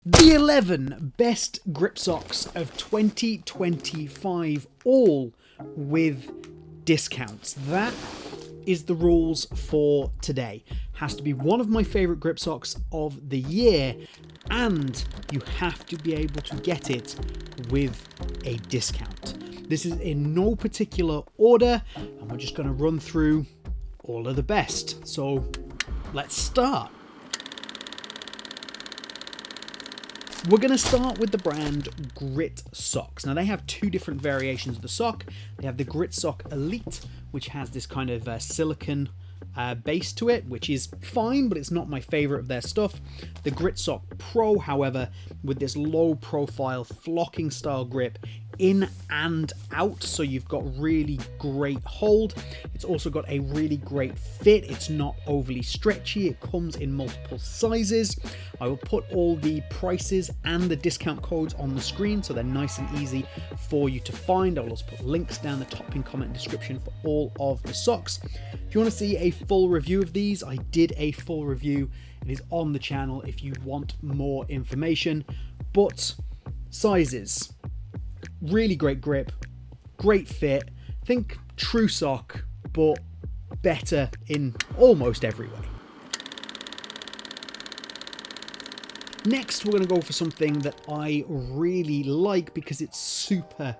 The 11 best grip socks of 2025, all with discounts. That is the rules for today. Has to be one of my favorite grip socks of the year, and you have to be able to get it with a discount. This is in no particular order, and we're just going to run through all of the best. So let's start. We're going to start with the brand Grit Socks. Now, they have two different variations of the sock. They have the Grit Sock Elite, which has this kind of silicone base to it, which is fine, but it's not my favorite of their stuff. The Grit Sock Pro, however, with this low profile flocking style grip in and out, so you've got really great hold. It's also got a really great fit. It's not overly stretchy. It comes in multiple sizes. I will put all the prices and the discount codes on the screen so they're nice and easy for you to find. I'll also put links down the top in comment description for all of the socks. If you want to see a full review of these, I did a full review. It is on the channel if you want more information. But sizes, really great grip, great fit. Think true sock, but better in almost every way. Next, we're going to go for something that I really like because it's super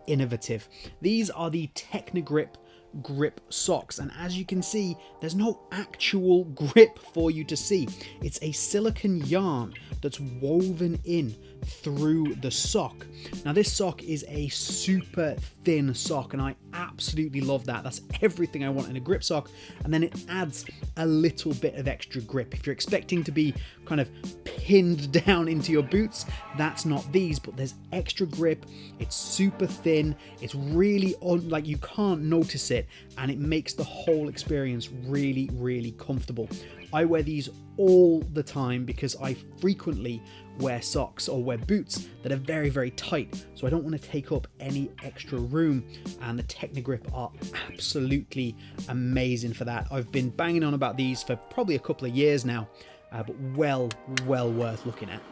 innovative. These are the Teqnigrip grip socks, and as you can see, there's no actual grip for you to see. It's a silicone yarn that's woven in through the sock. Now, this sock is a super thin sock, and I absolutely love that. That's everything I want in a grip sock, and then it adds a little bit of extra grip. If you're expecting to be kind of pinned down into your boots, that's not these, but there's extra grip. It's super thin. It's really like you can't notice it, and it makes the whole experience really, really comfortable. I wear these all the time because I frequently wear socks or wear boots that are very, very tight, so I don't want to take up any extra room, and the Teqnigrip are absolutely amazing for that. I've been banging on about these for probably a couple of years now, but well worth looking at.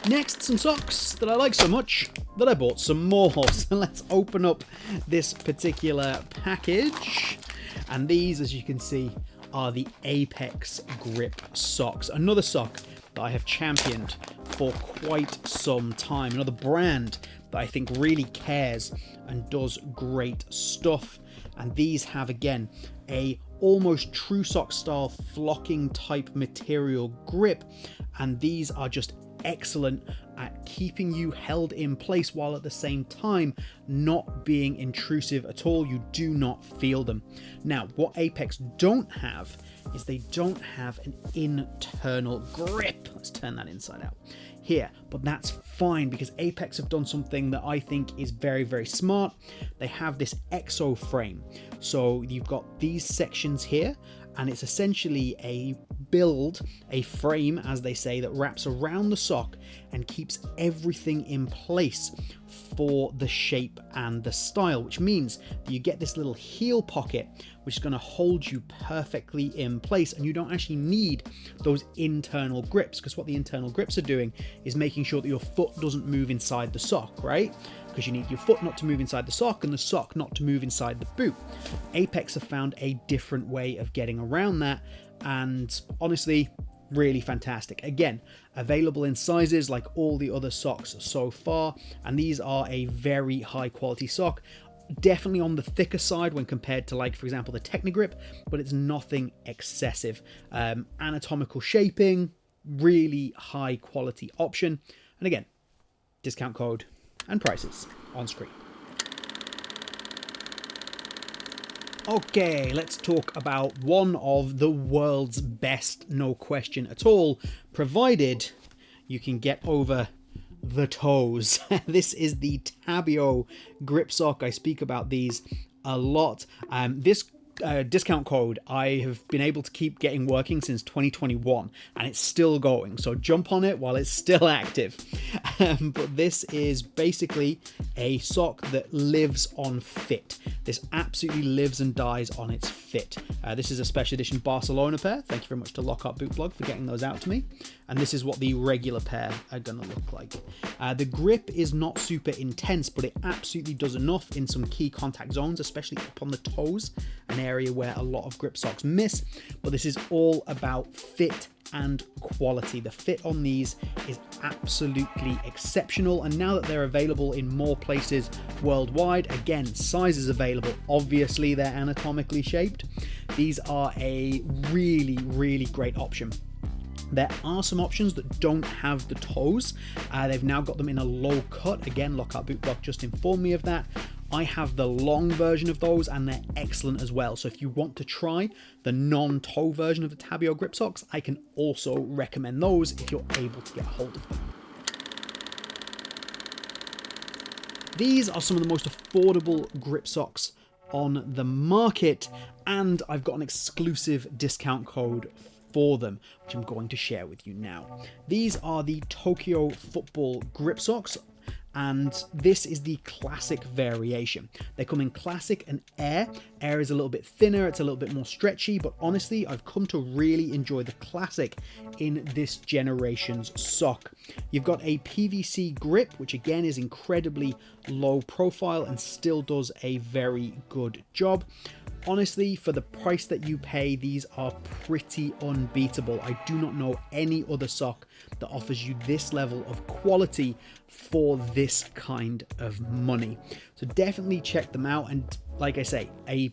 Next, some socks that I like so much that I bought some more. So let's open up this particular package. And these, as you can see, are the Apex Grip socks. Another sock that I have championed for quite some time. Another brand that I think really cares and does great stuff. And these have, again, a almost true sock style flocking type material grip. And these are just excellent at keeping you held in place while at the same time not being intrusive at all. You do not feel them. Now, what Apex don't have is they don't have an internal grip. Let's turn that inside out here, but that's fine because Apex have done something that I think is very, very smart. They have this exo frame. So you've got these sections here, and it's essentially a frame, as they say, that wraps around the sock and keeps everything in place for the shape and the style, which means that you get this little heel pocket which is going to hold you perfectly in place, and you don't actually need those internal grips, because what the internal grips are doing is making sure that your foot doesn't move inside the sock, right? Because you need your foot not to move inside the sock and the sock not to move inside the boot. Apex have found a different way of getting around that, and honestly, really fantastic. Again, available in sizes like all the other socks so far, and these are a very high quality sock. Definitely on the thicker side when compared to, like, for example, the Teqnigrip, but it's nothing excessive. Anatomical shaping, really high quality option. And again, discount code and prices on screen. Okay, let's talk about one of the world's best, no question at all, provided you can get over the toes. This is the Tabio grip sock. I speak about these a lot. This discount code I have been able to keep getting working since 2021, and it's still going, so jump on it while it's still active. But this is basically a sock that lives on fit. This absolutely lives and dies on its fit. This is a special edition Barcelona pair. Thank you very much to Lockhart Bootblog for getting those out to me. And this is what the regular pair are gonna look like. The grip is not super intense, but it absolutely does enough in some key contact zones, especially up on the toes, an area where a lot of grip socks miss. But this is all about fit and quality. The fit on these is absolutely exceptional, and now that they're available in more places worldwide, again, sizes available, obviously they're anatomically shaped, these are a really great option. There are some options that don't have the toes. They've now got them in a low cut. Again, Lockhart Bootblog just informed me of that. I have the long version of those, and they're excellent as well. So if you want to try the non-toe version of the Tabio grip socks, I can also recommend those if you're able to get a hold of them. These are some of the most affordable grip socks on the market, and I've got an exclusive discount code for them, which I'm going to share with you now. These are the Tabio Football grip socks, and this is the classic variation. They come in classic and air. Air is a little bit thinner, it's a little bit more stretchy, but honestly, I've come to really enjoy the classic in this generation's sock. You've got a PVC grip, which again is incredibly low profile and still does a very good job. Honestly, for the price that you pay, these are pretty unbeatable. I do not know any other sock that offers you this level of quality for this kind of money. So definitely check them out. And like I say, a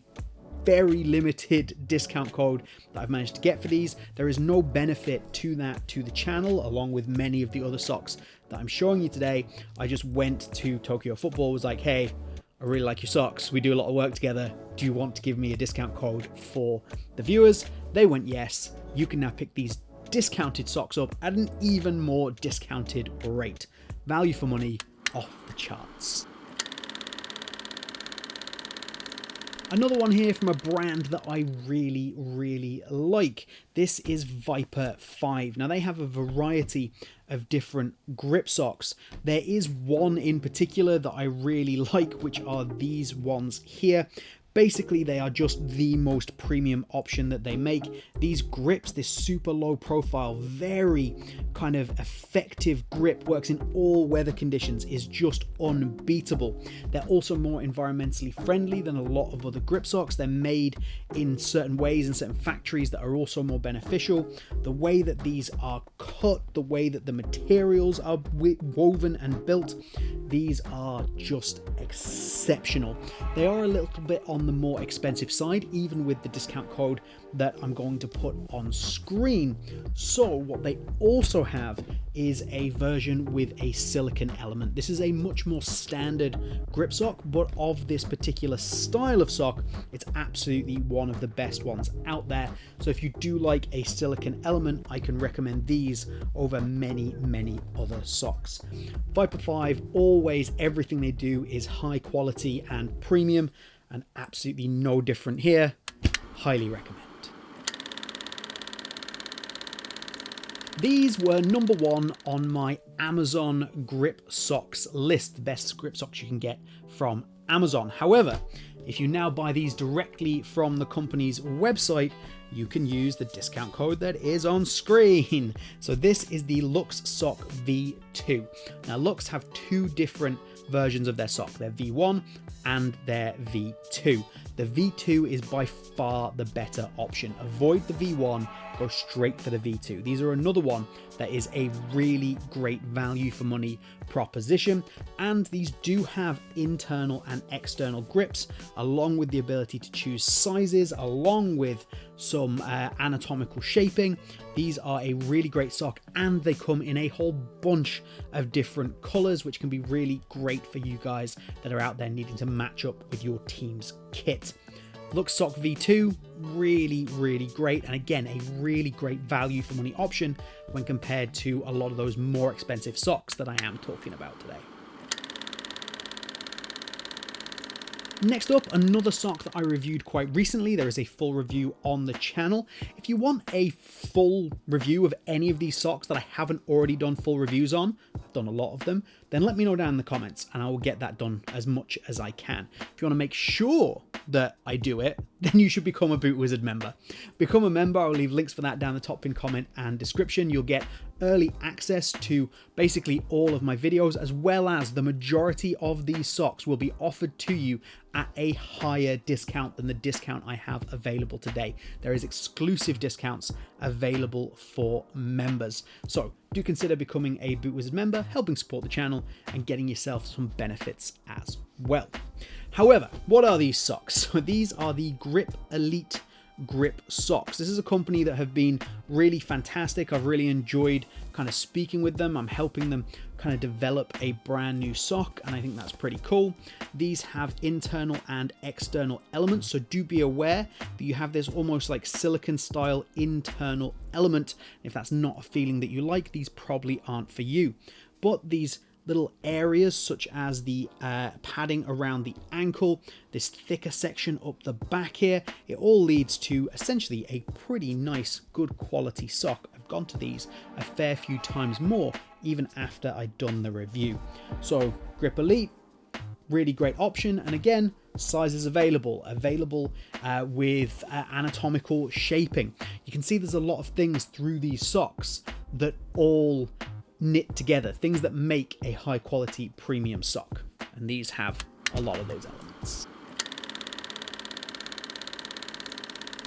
very limited discount code that I've managed to get for these. There is no benefit to that to the channel, along with many of the other socks that I'm showing you today. I just went to Tabio Football, was like, hey, I really like your socks. We do a lot of work together. Do you want to give me a discount code for the viewers? They went yes. You can now pick these discounted socks up at an even more discounted rate. Value for money off the charts. Another one here from a brand that I really like. This is Viper 5. Now they have a variety of different grip socks. There is one in particular that I really like, which are these ones here. Basically, they are just the most premium option that they make. These grips, this super low profile, very kind of effective grip, works in all weather conditions, is just unbeatable. They're also more environmentally friendly than a lot of other grip socks. They're made in certain ways in certain factories that are also more beneficial. The way that these are cut, the way that the materials are woven and built, these are just exceptional. They are a little bit on the more expensive side, even with the discount code that I'm going to put on screen. So what they also have is a version with a silicone element. This is a much more standard grip sock, but of this particular style of sock, it's absolutely one of the best ones out there. So if you do like a silicone element, I can recommend these over many other socks. Viper 5, always everything they do is high quality and premium, and absolutely no different here. Highly recommend. These were number one on my Amazon grip socks list, the best grip socks you can get from Amazon. However, if you now buy these directly from the company's website, you can use the discount code that is on screen. So this is the LUX Socks V2. Now LUX have two different versions of their sock, their V1 and their V2. The V2 is by far the better option. Avoid the V1, go straight for the V2. These are another one that is a really great value for money proposition, and these do have internal and external grips, along with the ability to choose sizes, along with some anatomical shaping. These are a really great sock, and they come in a whole bunch of different colors, which can be really great for you guys that are out there needing to match up with your team's kit. LUX Socks V2, really great, and again, a really great value for money option when compared to a lot of those more expensive socks that I am talking about today. Next up, another sock that I reviewed quite recently. There is a full review on the channel. If you want a full review of any of these socks that I haven't already done full reviews on, I've done a lot of them, then let me know down in the comments and I will get that done as much as I can. If you want to make sure that I do it, then you should become a Boot Wizard member. Become a member, I'll leave links for that down the top pin comment and description. You'll get early access to basically all of my videos, as well as the majority of these socks will be offered to you at a higher discount than the discount I have available today. There is exclusive discounts available for members. So do consider becoming a Boot Wizard member, helping support the channel and getting yourself some benefits as well. However, what are these socks? These are the Grip Elite Grip Socks. This is a company that have been really fantastic. I've really enjoyed kind of speaking with them. I'm helping them kind of develop a brand new sock, and I think that's pretty cool. These have internal and external elements, so do be aware that you have this almost like silicone style internal element. If that's not a feeling that you like, these probably aren't for you. But these little areas such as the padding around the ankle, this thicker section up the back here, it all leads to essentially a pretty nice, good quality sock. I've gone to these a fair few times more, even after I'd done the review. So Grip Elite, really great option, and again, sizes available with anatomical shaping. You can see there's a lot of things through these socks that all knit together, things that make a high quality premium sock, and these have a lot of those elements.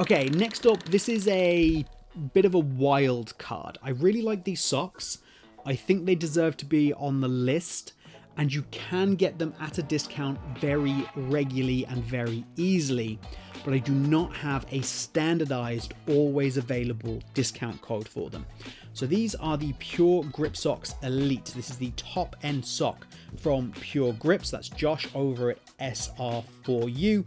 Okay, next up, this is a bit of a wild card. I really like these socks. I think they deserve to be on the list, and you can get them at a discount very regularly and very easily, but I do not have a standardized, always available discount code for them. So these are the Pure Grip Socks Elite. This is the top end sock from Pure Grips. That's Josh over at SR4U.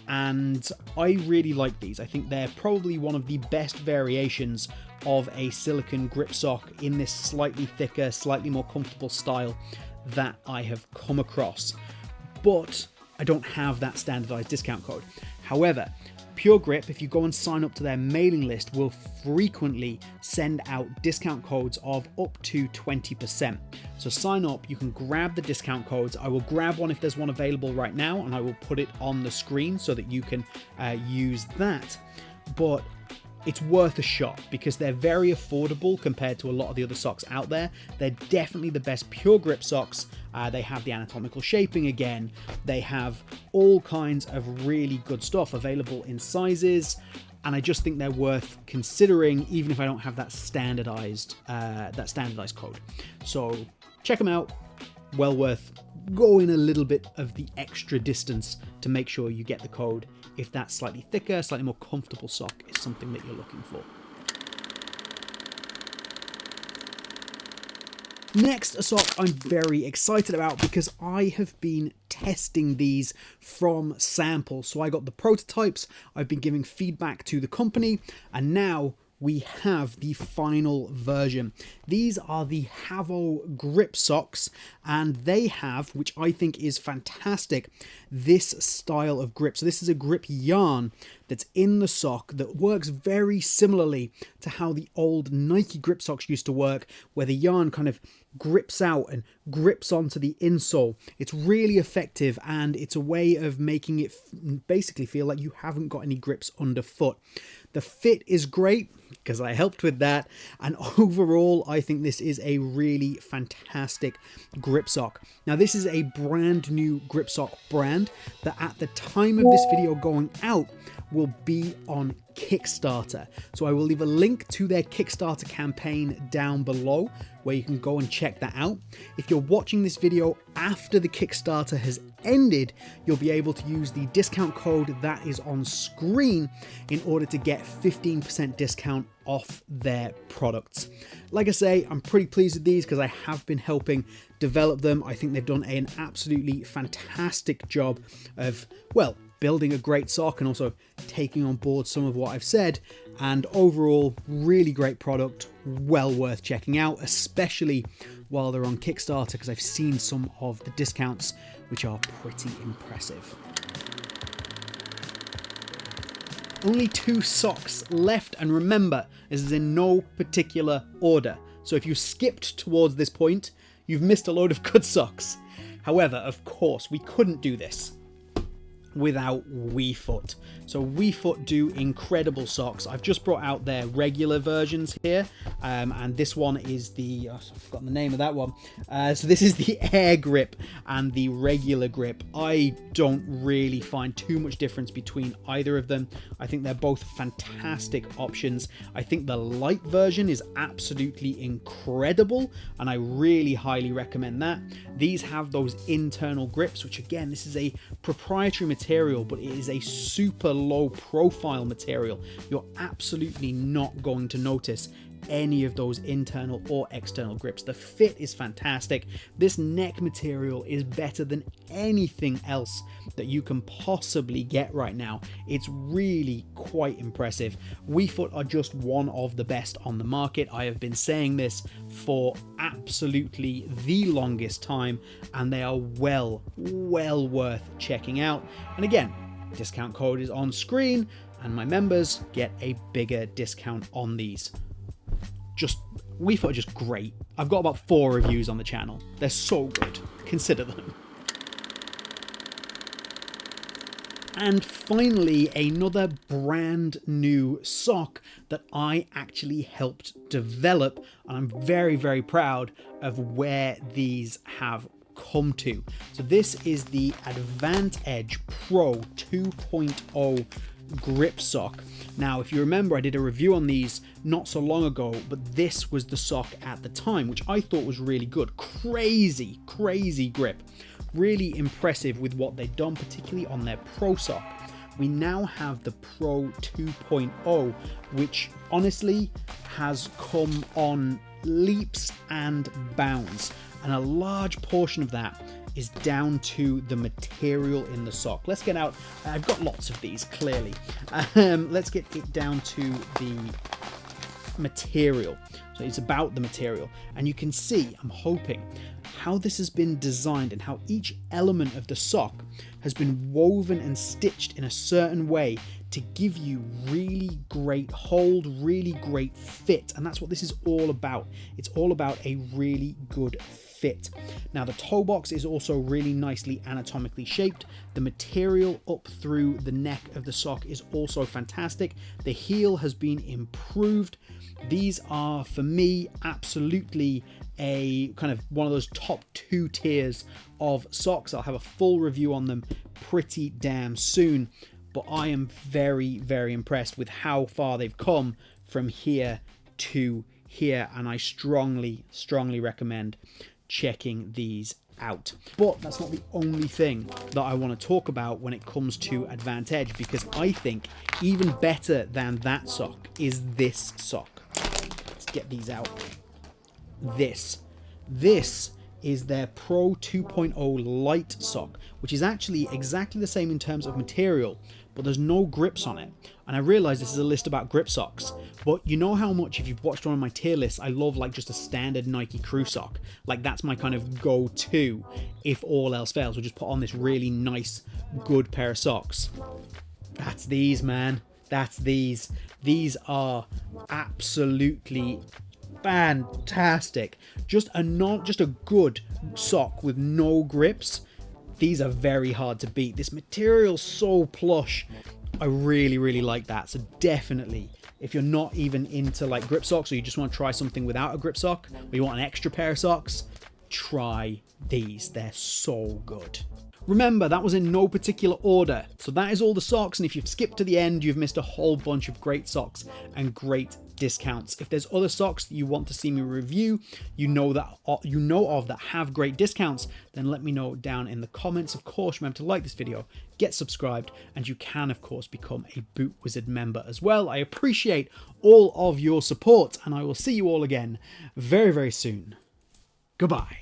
And I really like these. I think they're probably one of the best variations of a silicone grip sock in this slightly thicker, slightly more comfortable style that I have come across. But I don't have that standardized discount code. However, Pure Grip, if you go and sign up to their mailing list, will frequently send out discount codes of up to 20%. So sign up, you can grab the discount codes. I will grab one if there's one available right now, and I will put it on the screen so that you can use that. But it's worth a shot because they're very affordable compared to a lot of the other socks out there. They're definitely the best Pure Grip socks. They have the anatomical shaping again. They have all kinds of really good stuff available in sizes, and I just think they're worth considering, even if I don't have that standardized code. So check them out. Well worth going a little bit of the extra distance to make sure you get the code if that slightly thicker, slightly more comfortable sock is something that you're looking for. Next, a sock I'm very excited about because I have been testing these from samples. So I got the prototypes, I've been giving feedback to the company, and now we have the final version. These are the HAVO grip socks, and they have, which I think is fantastic, this style of grip. So this is a grip yarn that's in the sock that works very similarly to how the old Nike grip socks used to work, where the yarn kind of grips out and grips onto the insole. It's really effective, and it's a way of making it basically feel like you haven't got any grips underfoot. The fit is great because I helped with that, and overall I think this is a really fantastic grip sock. Now this is a brand new grip sock brand that at the time of this video going out will be on Kickstarter. So I will leave a link to their Kickstarter campaign down below where you can go and check that out. If you're watching this video after the Kickstarter has ended, you'll be able to use the discount code that is on screen in order to get 15% discount off their products. Like I say, I'm pretty pleased with these because I have been helping develop them. I think they've done an absolutely fantastic job of, well, building a great sock and also taking on board some of what I've said, and overall really great product, well worth checking out, especially while they're on Kickstarter, because I've seen some of the discounts which are pretty impressive. only 2 socks left, and remember, this is in no particular order. So if you skipped towards this point, you've missed a load of good socks. However, of course, we couldn't do this without WeFoot. So WeFoot do incredible socks. I've just brought out their regular versions here, and this one is the, I've forgotten the name of that one. So this is the Air Grip and the regular grip. I don't really find too much difference between either of them. I think they're both fantastic options. I think the light version is absolutely incredible, and I really highly recommend that. These have those internal grips, which again, this is a proprietary material, but it is a super low profile material. You're absolutely not going to notice any of those internal or external grips. The fit is fantastic. This neck material is better than anything else that you can possibly get right now. It's really quite impressive. WeFoot are just one of the best on the market. I have been saying this for absolutely the longest time, and they are well worth checking out. And again, discount code is on screen, and my members get a bigger discount on these. WeFoot are just great. I've got about 4 reviews on the channel. They're so good. Consider them. And finally, another brand new sock that I actually helped develop, and I'm very proud of where these have come to. So this is the AdvantEdge Pro 2.0 grip sock. Now, if you remember, I did a review on these not so long ago, but this was the sock at the time, which I thought was really good. Crazy grip. Really impressive with what they've done, particularly on their Pro sock. We now have the Pro 2.0, which honestly has come on leaps and bounds, and a large portion of that is down to the material in the sock. Let's get out, I've got lots of these clearly. Let's get it down to the material. So it's about the material, and you can see, I'm hoping, how this has been designed and how each element of the sock has been woven and stitched in a certain way to give you really great hold, really great fit, and that's what this is all about. It's all about a really good fit. Now, the toe box is also really nicely anatomically shaped. The material up through the neck of the sock is also fantastic. The heel has been improved. These are, for me, absolutely a kind of one of those top 2 tiers of socks. I'll have a full review on them pretty damn soon, but I am very impressed with how far they've come from here to here, and I strongly recommend checking these out. But that's not the only thing that I want to talk about when it comes to AdvantEdge, because I think even better than that sock is this sock. Let's get these out. This is their Pro 2.0 light sock, which is actually exactly the same in terms of material, but there's no grips on it. And I realize this is a list about grip socks, but you know how much, if you've watched one of my tier lists, I love like just a standard Nike crew sock. Like that's my kind of go-to if all else fails. We'll just put on this really nice, good pair of socks. That's these, man. That's these. These are absolutely fantastic. Just a good sock with no grips. These are very hard to beat. This material's so plush. I really like that. So definitely, if you're not even into like grip socks, or you just want to try something without a grip sock, or you want an extra pair of socks, try these. They're so good. Remember, that was in no particular order. So that is all the socks, and if you've skipped to the end, you've missed a whole bunch of great socks and great discounts. If there's other socks that you want to see me review, you know of that have great discounts, then let me know down in the comments. Of course, remember to like this video, get subscribed, and you can of course become a Boot Wizard member as well. I appreciate all of your support, and I will see you all again very soon. Goodbye.